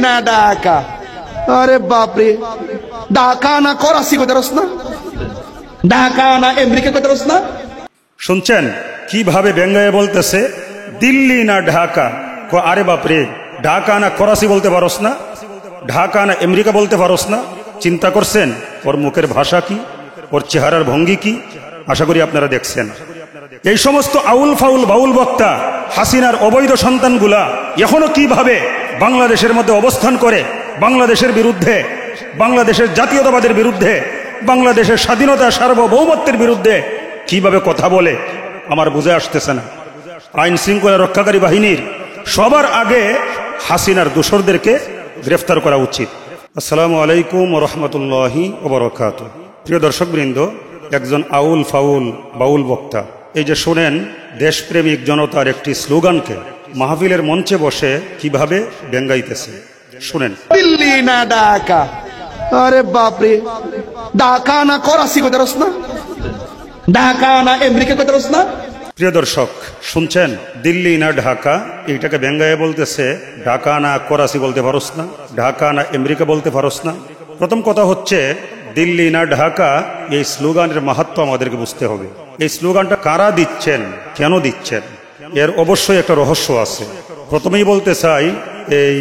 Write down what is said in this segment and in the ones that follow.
না ঢাকা। আরে বাপরে, ঢাকা না করাচি কথা রস না, ঢাকা না আমেরিকা কথা রস না। শুনছেন কিভাবে ব্যঙ্গায় বলতেছে দিল্লি না ঢাকা। আরে বাপরে, ঢাকা না করাচি বলতে পারোস না, ঢাকা না আমেরিকা বলতে পারোস না। চিন্তা করছেন ওর মুখের ভাষা কি, ওর চেহারার ভঙ্গি কি? আশা করি আপনারা দেখছেন। এই সমস্ত আউল ফাউল বাউল বক্তা হাসিনার অবৈধ সন্তানগুলা এখনো কিভাবে বাংলাদেশের মধ্যে অবস্থান করে বাংলাদেশের বিরুদ্ধে, বাংলাদেশের জাতীয়তাবাদের বিরুদ্ধে, বাংলাদেশের স্বাধীনতা সার্বভৌমত্বের বিরুদ্ধে কিভাবে কথা বলে আমার বুঝে আসতেছে না। আইন শৃঙ্খলা রক্ষাকারী বাহিনীর সবার আগে হাসিনার দোসরদেরকে গ্রেফতার করা উচিত। আসসালামু আলাইকুম ওয়া রাহমাতুল্লাহি ওয়া বারাকাতুহু। প্রিয় দর্শকবৃন্দ, একজন আউল ফাউল বাউল বক্তা এই যে শোনেন দেশপ্রেমিক জনতার একটি স্লোগানকে মাহফিলের মঞ্চে বসে কিভাবে ব্যঙ্গাইতেছে শুনেন। দিল্লি না ঢাকা। আরে বাপরে, ঢাকা না করাচি কথা রস না, ঢাকা না আমেরিকা কথা রস না। প্রিয় দর্শক শুনছেন, দিল্লি না ঢাকা, এইটাকে ব্যঙ্গায় বলতেছে ঢাকা না করাচি বলতে পারোস না, ঢাকা না আমেরিকা বলতে পারোস না। প্রথম কথা হচ্ছে দিল্লি না ঢাকা, এই স্লোগানের মাহাত্ম্য আমাদেরকে বুঝতে হবে। এই স্লোগানটা কারা দিচ্ছেন, কেন দিচ্ছেন, এর অবশ্যই একটা রহস্য আছে। প্রথমেই বলতে চাই, এই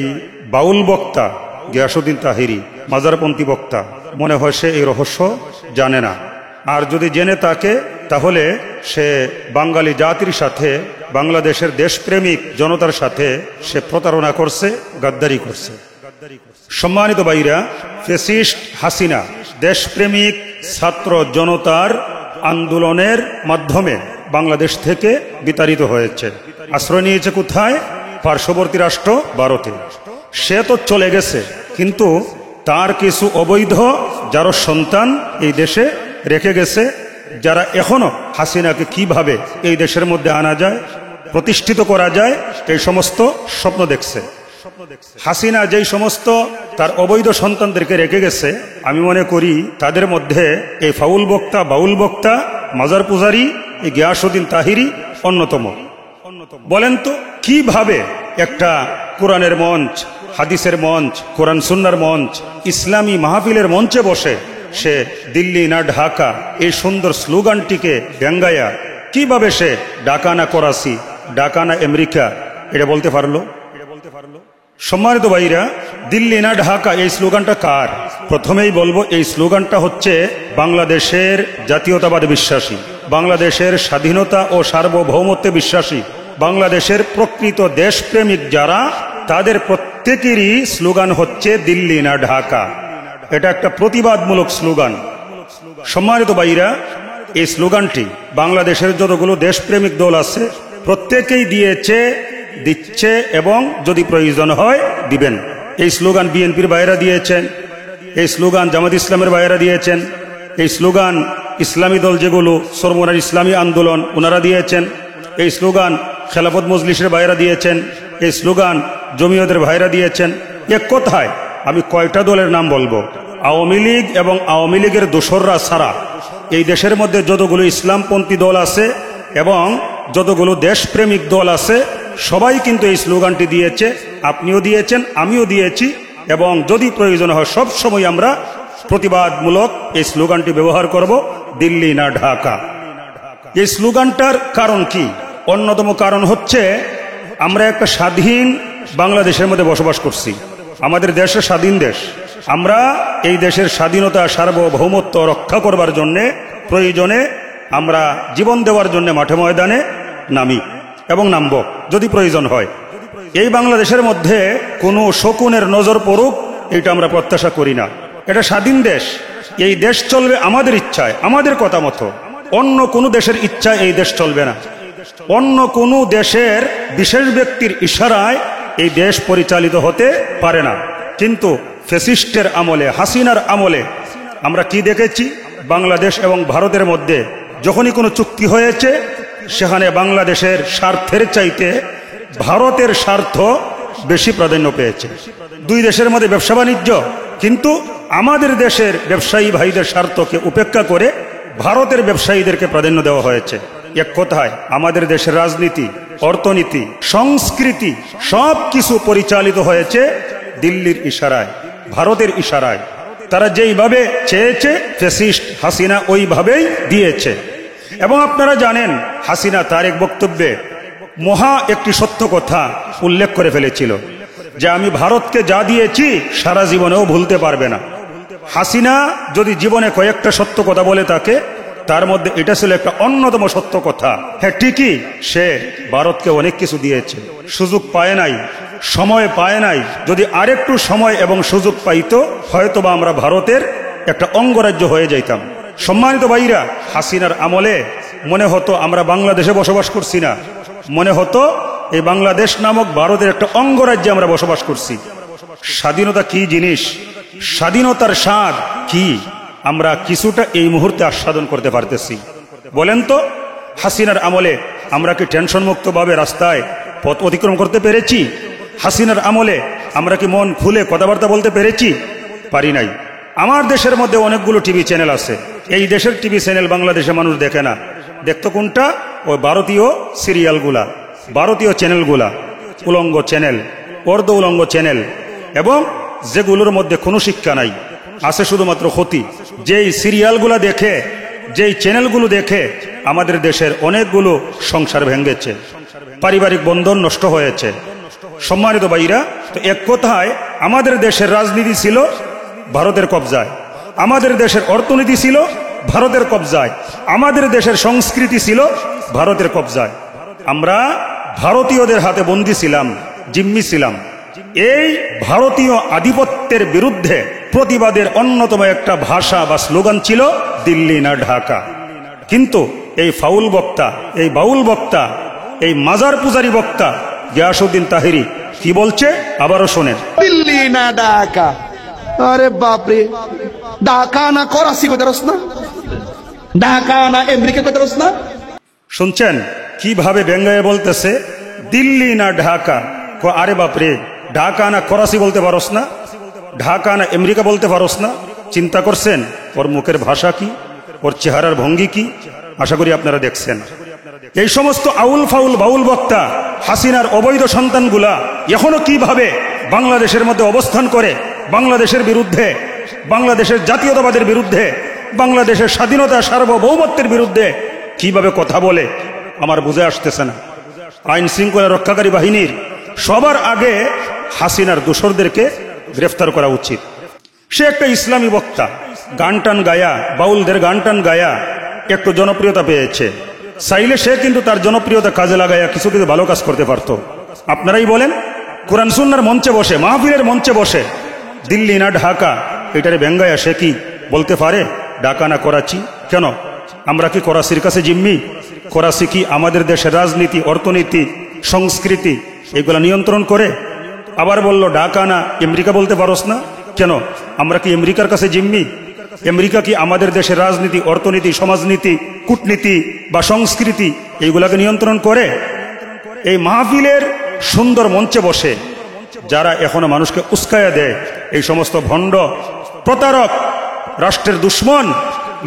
বাউল বক্তা গিয়াসউদ্দিন তাহিরি মাজারপন্থী বক্তা, মনে হয় সে এই রহস্য জানে না। আর যদি জেনে থাকে তাহলে সে বাঙালি জাতির সাথে, বাংলাদেশের দেশপ্রেমিক জনতার সাথে সে প্রতারণা করছে, গাদ্দারি করছে। সম্মানিত ভাইরা, ফ্যাসিস্ট হাসিনা দেশপ্রেমিক ছাত্র জনতার আন্দোলনের মাধ্যমে বাংলাদেশ থেকে বিতাড়িত হয়েছে। আশ্রয় নিয়েছে কোথায়? পার্শ্ববর্তী রাষ্ট্র ভারতে। সে তো চলে গেছে, কিন্তু তার কিছু অবৈধ যারা সন্তান এই দেশে রেখে গেছে, যারা এখনো হাসিনাকে কিভাবে এই দেশের মধ্যে আনা যায়, প্রতিষ্ঠিত করা যায়, এই সমস্ত স্বপ্ন দেখছে। হাসিনা যেই সমস্ত তার অবৈধ সন্তানদেরকে রেখে গেছে, আমি মনে করি তাদের মধ্যে এই ফাউল বক্তা বাউল বক্তা মাজার পূজারি এই গিয়াসউদ্দিন তাহিরি অন্যতম। বলেন তো কিভাবে একটা কোরআনের মঞ্চ, হাদিসের মঞ্চ, কোরআন সুন্নাহর মঞ্চ, ইসলামী মাহফিলের মঞ্চে বসে সে দিল্লি না ঢাকা এই সুন্দর স্লোগানটিকে ব্যঙ্গায়া কিভাবে সে ঢাকা না করাচি, ঢাকা না আমেরিকা এটা বলতে পারলো? সম্মানিত ভাইরা, দিল্লি না ঢাকা এই স্লোগানটা কার? প্রথমেই বলবো, এই স্লোগানটা হচ্ছে বাংলাদেশের জাতীয়তাবাদে বিশ্বাসী, বাংলাদেশের স্বাধীনতা ও সার্বভৌমত্বে বিশ্বাসী, বাংলাদেশের প্রকৃত দেশপ্রেমিক যারা, তাদের প্রত্যেকেরই স্লোগান হচ্ছে দিল্লি না ঢাকা। এটা একটা প্রতিবাদমূলক স্লোগান। সম্মানিত ভাইরা, এই স্লোগানটি বাংলাদেশের যতগুলো দেশপ্রেমিক দল আছে প্রত্যেকেই দিচ্ছে এবং যদি প্রয়োজন হয় দিবেন। এই স্লোগান বিএনপির ভাইয়েরা দিয়েছেন, এই স্লোগান জামাত ইসলামের ভাইয়েরা দিয়েছেন, এই স্লোগান ইসলামী দল যেগুলো সর্বনার ইসলামী আন্দোলন ওনারা দিয়েছেন, এই স্লোগান খেলাফত মজলিসের ভাইয়েরা দিয়েছেন, এই স্লোগান জমিয়তের ভাইয়েরা দিয়েছেন। এক কথায় আমি কয়টা দলের নাম বলবো? আওয়ামী লীগ এবং আওয়ামী লীগের দোসররা ছাড়া এই দেশের মধ্যে যতগুলো ইসলামপন্থী দল আছে এবং যতগুলো দেশপ্রেমিক দল আছে সবাই কিন্তু এই স্লোগানটি দিয়েছে। আপনিও দিয়েছেন, আমিও দিয়েছি, এবং যদি প্রয়োজন হয় সব সময় আমরা প্রতিবাদমূলক এই স্লোগানটি ব্যবহার করব, দিল্লি না ঢাকা। এই স্লোগানটার কারণ কি? অন্যতম কারণ হচ্ছে আমরা একটা স্বাধীন বাংলাদেশের মধ্যে বসবাস করছি। আমাদের দেশের স্বাধীন দেশ, আমরা এই দেশের স্বাধীনতা সার্বভৌমত্ব রক্ষা করবার জন্যে প্রয়োজনে আমরা জীবন দেওয়ার জন্য মাঠে ময়দানে নামি এবং নামব যদি প্রয়োজন হয়। এই বাংলাদেশের মধ্যে কোনো শকুনের নজর পড়ুক এটা আমরা প্রত্যাশা করি না। এটা স্বাধীন দেশ, এই দেশ চলবে আমাদের ইচ্ছায়, আমাদের কথা মতো। অন্য কোনো দেশের ইচ্ছায় এই দেশ চলবে না, অন্য কোনো দেশের বিশেষ ব্যক্তির ইশারায় এই দেশ পরিচালিত হতে পারে না। কিন্তু ফ্যাসিস্টের আমলে, হাসিনার আমলে আমরা কি দেখেছি? বাংলাদেশ এবং ভারতের মধ্যে যখনই কোনো চুক্তি হয়েছে সেখানে বাংলাদেশের স্বার্থের চাইতে ভারতের স্বার্থ বেশি প্রাধান্য পেয়েছে। দুই দেশের মধ্যে ব্যবসা বাণিজ্য, কিন্তু আমাদের দেশের ব্যবসায়ী ভাইদের স্বার্থকে উপেক্ষা করে ভারতের ব্যবসায়ীদেরকে প্রাধান্য দেওয়া হয়েছে। এক কথায় আমাদের দেশের রাজনীতি, অর্থনীতি, সংস্কৃতি সব কিছু পরিচালিত হয়েছে দিল্লির ইশারায়, ভারতের ইশারায়। তারা যেইভাবে চেয়েছে ফ্যাসিস্ট হাসিনা ওইভাবেই দিয়েছে। এবং আপনারা জানেন হাসিনা তার এক বক্তব্যে মহা একটি সত্য কথা উল্লেখ করে ফেলেছিল যে আমি ভারতকে যা দিয়েছি সারা জীবনেও ভুলতে পারবে না। হাসিনা যদি জীবনে কয়েকটা সত্য কথা বলে থাকে তার মধ্যে এটা ছিল একটা অন্যতম সত্য কথা। হ্যাঁ ঠিকই, সে ভারতকে অনেক কিছু দিয়েছে, সুযোগ পায় নাই, সময় পায় নাই। যদি আরেকটু সময় এবং সুযোগ পাইতো হয়তোবা আমরা ভারতের একটা অঙ্গরাজ্য হয়ে যাইতাম। সম্মানিত ভাইরা, হাসিনার আমলে মনে হতো আমরা বাংলাদেশে বসবাস করছি না, মনে হতো এই বাংলাদেশ নামক ভারতের একটা অঙ্গরাজ্যে আমরা বসবাস করছি। স্বাধীনতা কি জিনিস, স্বাধীনতার স্বাদ কি, আমরা কিছুটা এই মুহূর্তে আস্বাদন করতে পারতেছি। বলেন তো, হাসিনার আমলে আমরা কি টেনশন মুক্তভাবে রাস্তায় পথ অতিক্রম করতে পেরেছি? হাসিনার আমলে আমরা কি মন খুলে কথাবার্তা বলতে পেরেছি? পারি নাই। আমার দেশের মধ্যে অনেকগুলো টিভি চ্যানেল আছে, এই দেশের টিভি চ্যানেল বাংলাদেশে মানুষ দেখে না। দেখতো কোনটা? ওই ভারতীয় সিরিয়ালগুলা, ভারতীয় চ্যানেলগুলা, উলঙ্গ চ্যানেল, অর্ধ উলঙ্গ চ্যানেল, এবং যেগুলোর মধ্যে কোনো শিক্ষা নাই, আছে শুধুমাত্র ক্ষতি। যেই সিরিয়ালগুলা দেখে, যেই চ্যানেলগুলো দেখে আমাদের দেশের অনেকগুলো সংসার ভেঙেছে, পারিবারিক বন্ধন নষ্ট হয়েছে। সম্মানিত ভাইরা, তো এক কথায় আমাদের দেশের রাজনীতি ছিল ভারতের কবজায়, আমাদের দেশের অর্থনীতি ছিল ভারতের কবজায়, আমাদের দেশের সংস্কৃতি ছিল ভারতের কবজায়। আমরা ভারতীয়দের হাতে বন্দী ছিলাম, জিম্মি ছিলাম। এই ভারতীয় আধিপত্যের বিরুদ্ধে প্রতিবাদের অন্যতম একটা ভাষা বা স্লোগান ছিল দিল্লি না ঢাকা। কিন্তু এই ফাউল বক্তা, এই বাউল বক্তা, এই মাজার পূজারী বক্তা গিয়াসউদ্দিন তাহিরি কি বলছে আবারও শোনেন। দিল্লি না ঢাকা, আরে বাপরে, ঢাকা না করাচি কইতে পারছ না, ঢাকা না আমেরিকা কইতে পারছ না। শুনছেন কিভাবে ব্যঙ্গায় বলতেছে দিল্লি না ঢাকা? আরে বাপরে, ঢাকা না করাচি বলতে পারস না, ঢাকা না আমেরিকা বলতে পারস না? চিন্তা করছেন ওর মুখের ভাষা কি, ওর চেহারার ভঙ্গি কি? আশা করি আপনারা দেখছেন। এই সমস্ত আউল ফাউল বাউল বক্তা হাসিনার অবৈধ সন্তানগুলা এখনো কিভাবে বাংলাদেশের মধ্যে অবস্থান করে, বাংলাদেশের বিরুদ্ধে, বাংলাদেশের জাতীয়তাবাদের বিরুদ্ধে, বাংলাদেশের স্বাধীনতা সার্বভৌমত্বের বিরুদ্ধে কিভাবে কথা বলে আমার বুঝে আসতেছে না। আইন শৃঙ্খলা রক্ষাকারী বাহিনীর সবার আগে হাসিনার দোসরদেরকে গ্রেফতার করা উচিত। সে একটা ইসলামী বক্তা, গান টান গায়া, বাউলদের গান টান গায়া একটু জনপ্রিয়তা পেয়েছে। চাইলে সে কিন্তু তার জনপ্রিয়তা কাজে লাগাইয়া কিছু কিছু ভালো কাজ করতে পারত। আপনারাই বলেন, কোরআন সুন্নাহর মঞ্চে বসে, মাহফিলের মঞ্চে বসে দিল্লি না ঢাকা এটারে ব্যঙ্গায়া সে কি বলতে পারে? ঢাকা না করাচি? কেন আমরা কি করাচির কাছে জিম্মি? করাচি কি আমাদের দেশের রাজনীতি, অর্থনীতি, সংস্কৃতি এগুলা নিয়ন্ত্রণ করে? আবার বলল ঢাকা না আমেরিকা বলতে পারস না? কেন আমরা কি আমেরিকার কাছে জিম্মি? আমেরিকা কি আমাদের দেশের রাজনীতি, অর্থনীতি, সমাজনীতি, কূটনীতি বা সংস্কৃতি এইগুলাকে নিয়ন্ত্রণ করে? এই মাহফিলের সুন্দর মঞ্চে বসে যারা এখনো মানুষকে উস্কায়া দেয়, এই সমস্ত ভণ্ড, প্রতারক, রাষ্ট্রের দুশ্মন,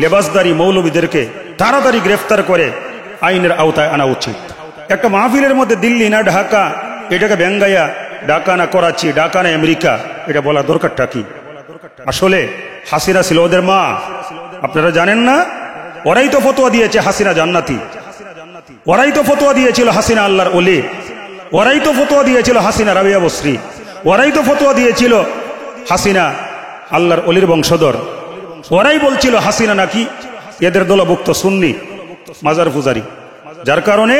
লেবাসদারি মৌলবীদেরকে তাড়াতাড়ি গ্রেফতার করে আইনের আওতায় আনা উচিত। একটা মাহফিলের মধ্যে দিল্লি না ঢাকা এটাকে ব্যঙ্গাইয়া ঢাকা না করাচি, ঢাকা না আমেরিকা এটা বলা দরকারটা কি? আসলে হাসিনা ছিল ওদের মা, আপনারা জানেন না? ওরাই তো ফতোয়া দিয়েছে হাসিনা জান্নাতি, ওরাই তো ফতোয়া দিয়েছিল হাসিনা আল্লাহর ওলি, ওরাই তো ফতোয়া দিয়েছিল হাসিনা রাবিয়া বসরি, ওরাই তো ফতোয়া দিয়েছিল হাসিনা আল্লাহর অলির বংশধর, ওরাই বলছিল হাসিনা নাকি এদের দলভুক্ত সুন্নি মাজার পূজারি। যার কারণে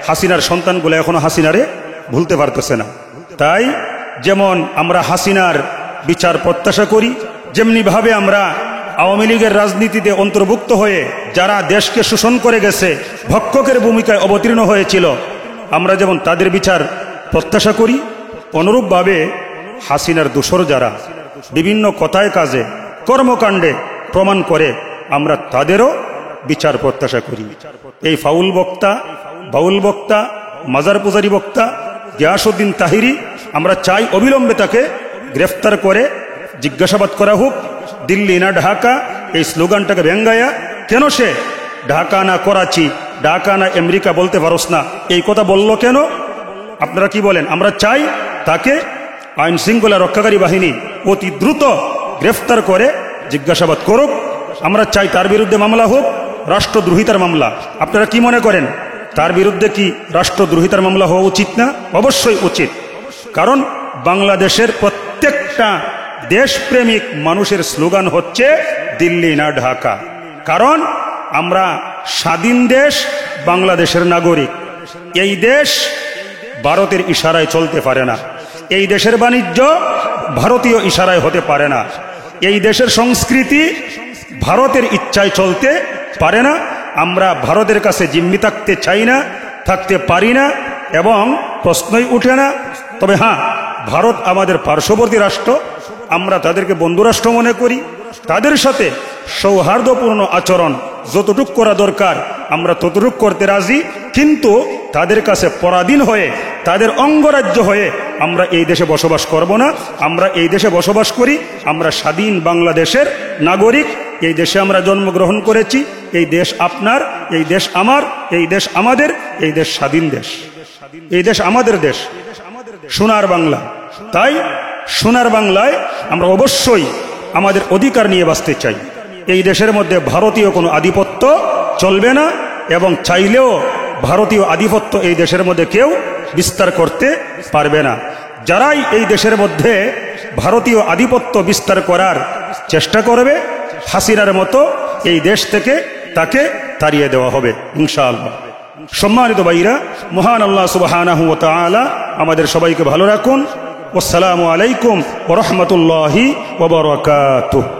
হাসিনার সন্তানগুলো এখনো হাসিনারে ভুলতে পারতেছে না। তাই যেমন আমরা হাসিনার বিচার প্রত্যাশা করি, যেমনি ভাবে আমরা আওয়ামী লীগের রাজনীতিতে অন্তর্ভুক্ত হয়ে যারা দেশকে শোষণ করে গেছে, ভক্ষকের ভূমিকায় অবতীর্ণ হয়েছিল, আমরা যেমন তাদের বিচার প্রত্যাশা করি, অনুরূপভাবে হাসিনার দোসর যারা বিভিন্ন কথায় কাজে কর্মকাণ্ডে প্রমাণ করে আমরা তাদেরও বিচার প্রত্যাশা করি। এই ফাউল বক্তা, বাউল বক্তা, মাজার পূজারী বক্তা গিয়াসউদ্দিন তাহিরি আমরা চাই অবিলম্বে তাকে গ্রেফতার করে জিজ্ঞাসাবাদ করা হোক। দিল্লি না ঢাকা এই স্লোগানটাকে ব্যঙ্গায়া কেন সে ঢাকা না করাচি, ঢাকা না আমেরিকা বলতে পারস না এই কথা বলল কেন? আপনারা কি বলেন? আমরা চাই তাকে আইন শৃঙ্খলা রক্ষাকারী বাহিনী অতি দ্রুত গ্রেফতার করে জিজ্ঞাসাবাদ করুক। আমরা চাই তার বিরুদ্ধে মামলা হোক, রাষ্ট্রদ্রোহিতার মামলা। আপনারা কি মনে করেন, তার বিরুদ্ধে কি রাষ্ট্রদ্রোহিতার মামলা হওয়া উচিত না? অবশ্যই উচিত। কারণ বাংলাদেশের প্রত্যেকটা দেশপ্রেমিক মানুষের স্লোগান হচ্ছে দিল্লি না ঢাকা। কারণ আমরা স্বাধীন দেশ, বাংলাদেশের নাগরিক। এই দেশ ভারতের ইশারায় চলতে পারে না। এই দেশের বাণিজ্য ভারতীয় ইশারায় হতে পারে না। এই দেশের সংস্কৃতি ভারতের ইচ্ছায় চলতে পারে না। আমরা ভারতের কাছে জিম্মি থাকতে চাই না, থাকতে পারি না, এবং প্রশ্নই উঠে না। তবে হ্যাঁ, ভারত আমাদের পার্শ্ববর্তী রাষ্ট্র, আমরা তাদেরকে বন্ধুরাষ্ট্র মনে করি। তাদের সাথে সৌহার্দ্যপূর্ণ আচরণ যতটুক করা দরকার আমরা ততটুক করতে রাজি, কিন্তু তাদের কাছে পরাধীন হয়ে, তাদের অঙ্গরাজ্য হয়ে আমরা এই দেশে বসবাস করব না। আমরা এই দেশে বসবাস করি, আমরা স্বাধীন বাংলাদেশের নাগরিক। এই দেশে আমরা জন্মগ্রহণ করেছি। এই দেশ আপনার, এই দেশ আমার, এই দেশ আমাদের, এই দেশ স্বাধীন দেশ, এই দেশ আমাদের দেশ, সোনার বাংলা। তাই সোনার বাংলায় আমরা অবশ্যই আমাদের অধিকার নিয়ে বাঁচতে চাই। এই দেশের মধ্যে ভারতীয় কোনো আধিপত্য চলবে না, এবং চাইলেও ভারতীয় আধিপত্য এই দেশের মধ্যে কেউ বিস্তার করতে পারবে না। যারাই এই দেশের মধ্যে ভারতীয় আধিপত্য বিস্তার করার চেষ্টা করবে, হাসিনার মতো এই দেশ থেকে তাকে তাড়িয়ে দেওয়া হবে ইনশাআল্লাহ। সম্মানিত ভাইরা, মহান আল্লাহ সুবহানাহু ওয়া তাআলা আমাদের সবাইকে ভালো রাখুন। আসসালামু আলাইকুম ওয়া রাহমাতুল্লাহি ওয়া বারাকাতুহু।